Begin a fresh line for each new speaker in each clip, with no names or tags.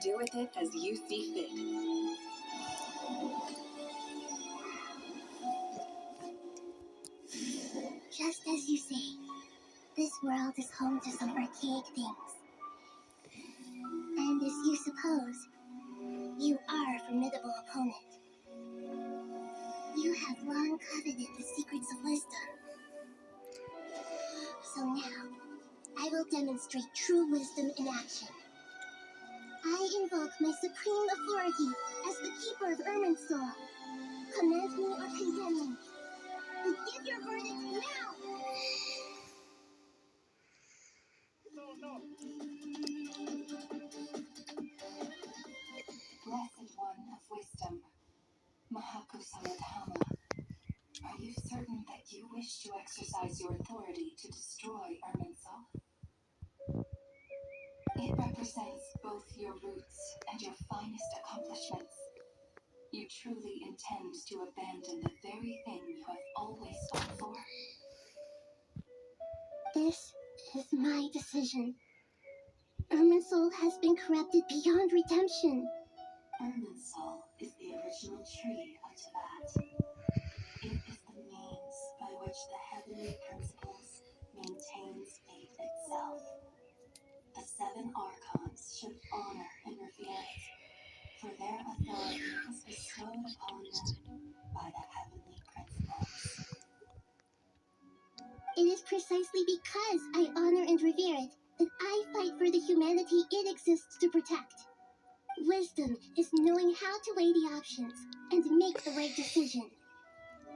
do with it as you see fit.
Just as you say, this world is home to some archaic things. And as you suppose, you are a formidable opponent. You have long coveted the secrets of wisdom. So now, I will demonstrate true wisdom in action. I invoke my supreme authority as the keeper of Irminsul. Command me or condemn me. And give your verdict now!
Blessed one of wisdom, Mahakusamadhama, are you certain that you wish to exercise your authority to destroy Irminsul? It represents both your roots and your finest accomplishments. You truly intend to abandon the very thing you have always fought for?
This is my decision. Irminsul has been corrupted beyond redemption.
Irminsul is the original tree of Tibet. It is the means by which the heavenly principles maintains fate itself. The seven archons should honor and revere it, for their authority was bestowed upon them by the heavenly principles.
It is precisely because I honor and revere it that I fight for the humanity it exists to protect. Wisdom is knowing how to weigh the options and make the right decision.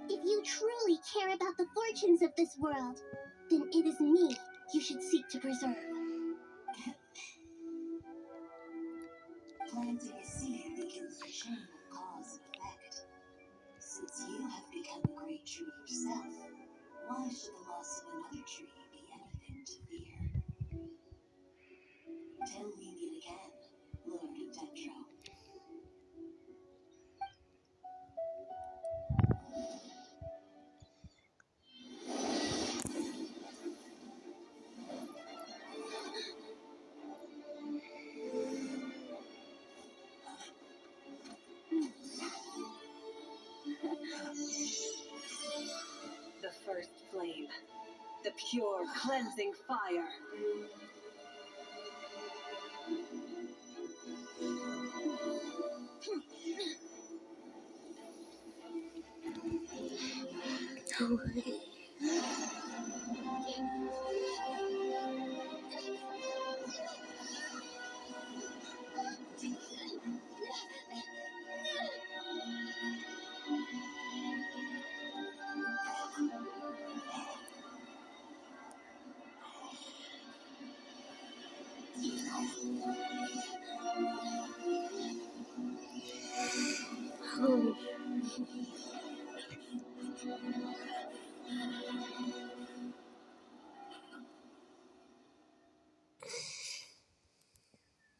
If you truly care about the fortunes of this world, then it is me you should seek to preserve.
Planting a seed begins a chain of cause and effect. Since you have become a great tree yourself, why should the loss of another tree be anything to fear? Till we meet again, Lord of Dendro. The first flame, the pure cleansing fire.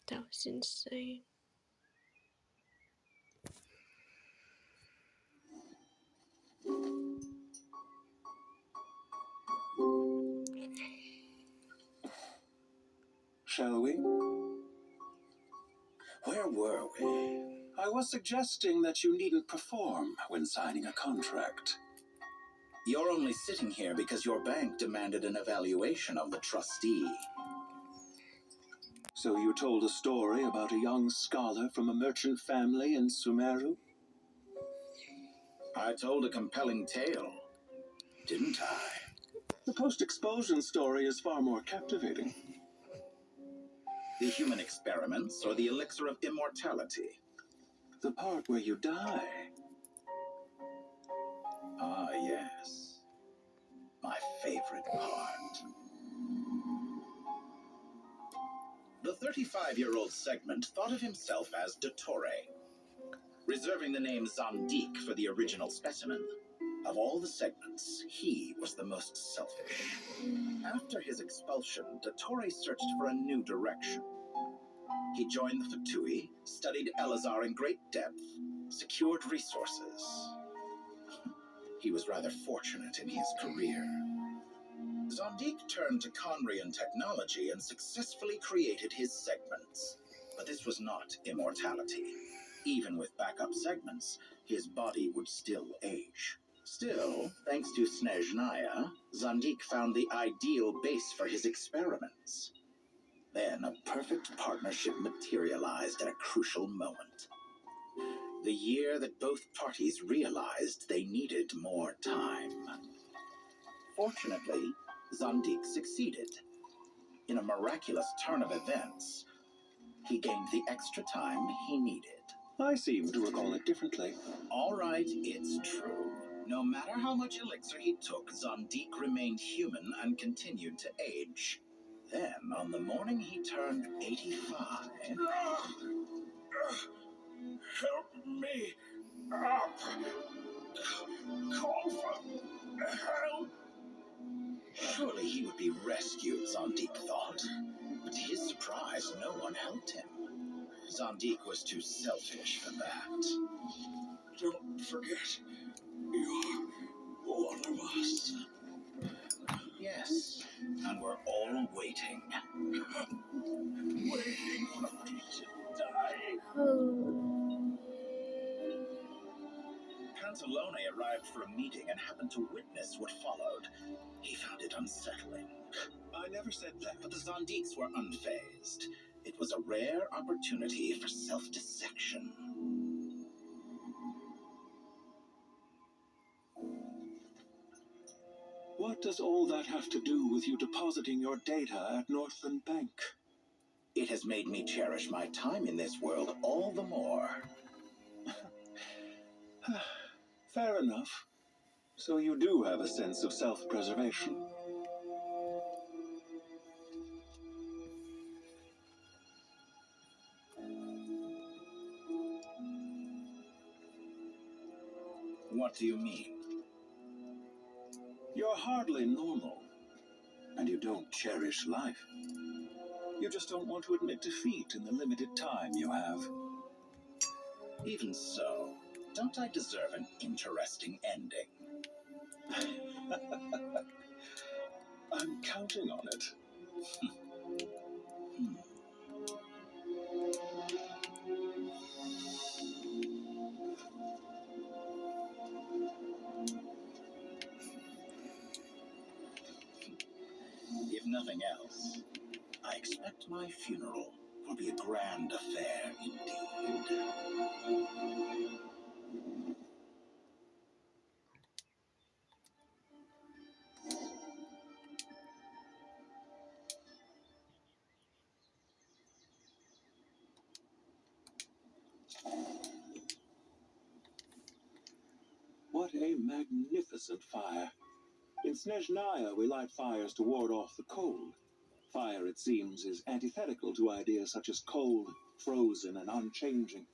That was insane.
Shall we? Where were we? I was suggesting that you needn't perform when signing a contract.
You're only sitting here because your bank demanded an evaluation of the trustee.
So you told a story about a young scholar from a merchant family in Sumeru?
I told a compelling tale, didn't I?
The post-expulsion story is far more captivating.
The human experiments or the elixir of immortality?
The part where you die.
Ah, yes. My favorite part. The 35-year-old Segment thought of himself as Dottore, reserving the name Zondique for the original specimen. Of all the Segments, he was the most selfish. After his expulsion, Dottore searched for a new direction. He joined the Fatui, studied Elazar in great depth, secured resources. He was rather fortunate in his career. Zondique turned to Conrian technology and successfully created his Segments. But this was was not immortality. Even with backup segments, his body would still age. Still, thanks to Snezhnaya, Zandik found the ideal base for his experiments. Then a perfect partnership materialized at a crucial moment. The year that both parties realized they needed more time. Fortunately, Zandik succeeded. In a miraculous turn of events, he gained the extra time he needed.
I seem to recall it differently.
All right, it's true. No matter how much elixir he took, Zandik remained human and continued to age. Then, on the morning he turned 85...
Help me up! Call for help!
Surely he would be rescued, Zandik thought. But to his surprise, no one helped him. Zandik was too selfish for that.
Don't forget, you're one of us.
Yes, and we're all waiting.
Waiting for me to die.
Pantalone arrived for a meeting and happened to witness what followed. He found it unsettling.
I never said that.
But the Zondiks were unfazed. It was a rare opportunity for self-dissection.
What does all that have to do with you depositing your data at Northland Bank?
It has made me cherish my time in this world all the more.
Fair enough. So you do have a sense of self-preservation.
What do you mean?
You're hardly normal, and you don't cherish life. You just don't want to admit defeat in the limited time you have.
Even so, don't I deserve an interesting ending?
I'm counting on it.
If nothing else, I expect my funeral will be a grand affair indeed.
What a magnificent fire. In Snezhnaya, we light fires to ward off the cold. Fire, it seems, is antithetical to ideas such as cold, frozen, and unchanging.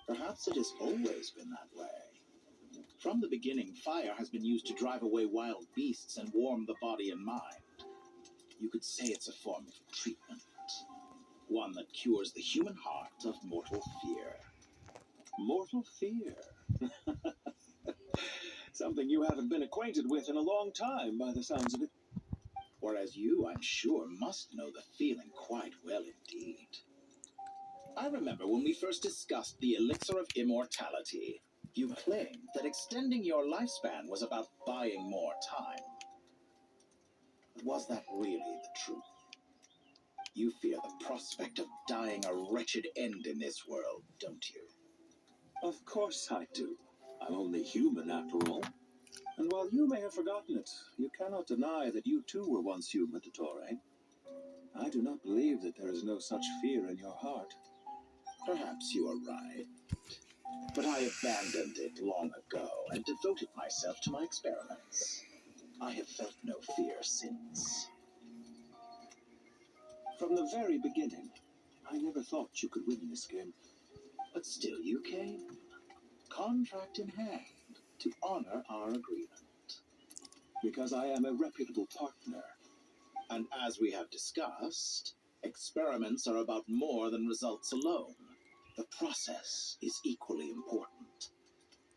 Perhaps it has always been that way. From the beginning, fire has been used to drive away wild beasts and warm the body and mind. You could say it's a form of treatment. One that cures the human heart of mortal fear.
Mortal fear. Something you haven't been acquainted with in a long time, by the sounds of it.
Whereas you, I'm sure, must know the feeling quite well indeed. I remember when we first discussed the elixir of immortality. You claimed that extending your lifespan was about buying more time. But was that really the truth? You fear the prospect of dying a wretched end in this world, don't you?
Of course I do. I'm only human after all. And while you may have forgotten it, you cannot deny that you too were once human, Dottore. I do not believe that there is no such fear in your heart.
Perhaps you are right. But I abandoned it long ago and devoted myself to my experiments. I have felt no fear since.
From the very beginning, I never thought you could win this game.
But still you came, contract in hand, to honor our agreement.
Because I am a reputable partner.
And as we have discussed, experiments are about more than results alone. The process is equally important.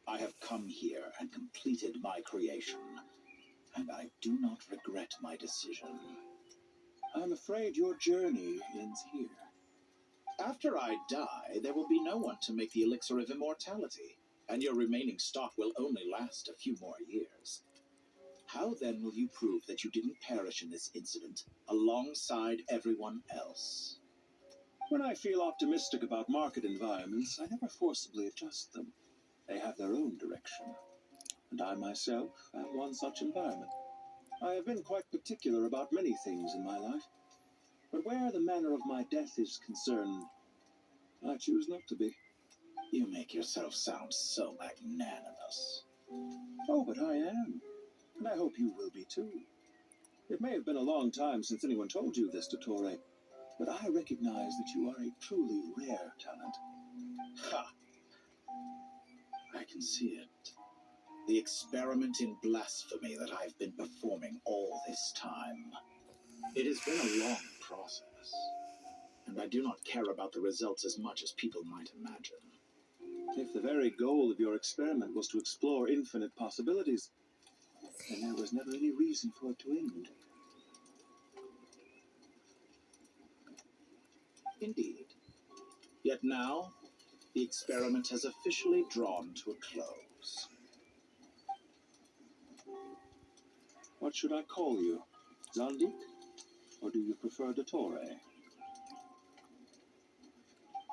I have come here and completed my creation, and I do not regret my decision.
I'm afraid your journey ends here.
After I die, there will be no one to make the elixir of immortality, and your remaining stock will only last a few more years. How then will you prove that you didn't perish in this incident alongside everyone else?
When I feel optimistic about market environments, I never forcibly adjust them. They have their own direction, and I myself am one such environment. I have been quite particular about many things in my life, but where the manner of my death is concerned, I choose not to be.
You make yourself sound so magnanimous.
Oh, but I am, and I hope you will be too. It may have been a long time since anyone told you this, Dottore, but I recognize that you are a truly rare talent.
Ha! I can see it. The experiment in blasphemy that I've been performing all this time. It has been a long process, and I do not care about the results as much as people might imagine.
If the very goal of your experiment was to explore infinite possibilities, then there was never any reason for it to end.
Indeed. Yet now, the experiment has officially drawn to a close.
What should I call you? Zandik? Or do you prefer Dottore?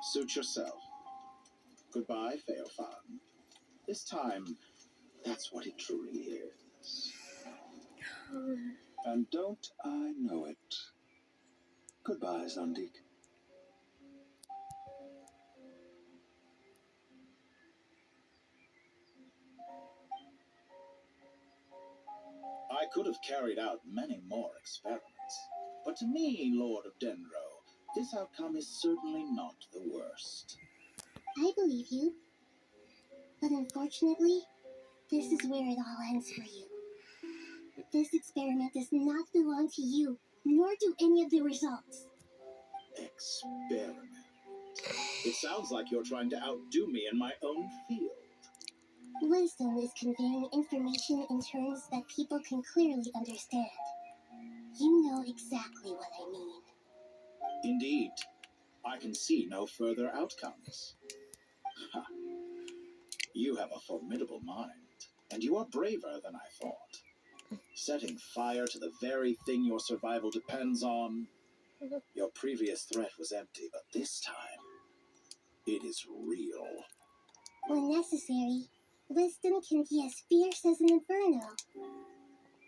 Suit yourself. Goodbye, Feofan. This time, that's what it truly is.
And don't I know it? Goodbye, Zandik.
I could have carried out many more experiments, but to me, Lord of Dendro, this outcome is certainly not the worst.
I believe you. But unfortunately, this is where it all ends for you. This experiment does not belong to you, nor do any of the results.
Experiment. It sounds like you're trying to outdo me in my own field.
Wisdom is conveying information in terms that people can clearly understand. You know exactly what I mean.
Indeed, I can see no further outcomes. Ha. You have a formidable mind, and you are braver than I thought. Setting fire to the very thing your survival depends on. Your previous threat was empty, but this time, it is real.
When necessary, wisdom can be as fierce as an inferno.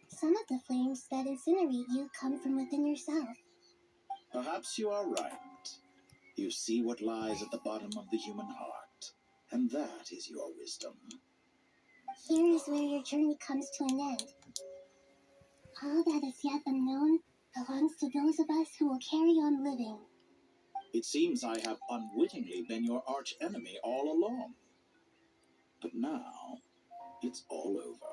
Some of the flames that incinerate you come from within yourself.
Perhaps you are right. You see what lies at the bottom of the human heart, and that is your wisdom.
Here is where your journey comes to an end. All that is yet unknown belongs to those of us who will carry on living.
It seems I have unwittingly been your arch enemy all along. But now, it's all over.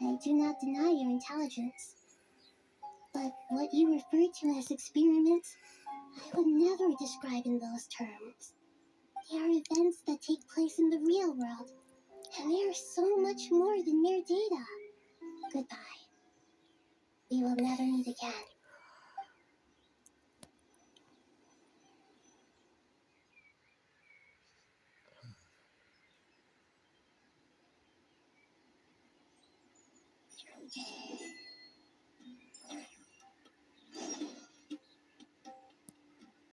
I do not deny your intelligence. But what you refer to as experiments, I would never describe in those terms. They are events that take place in the real world, and they are so much more than mere data. Goodbye. We will never meet again.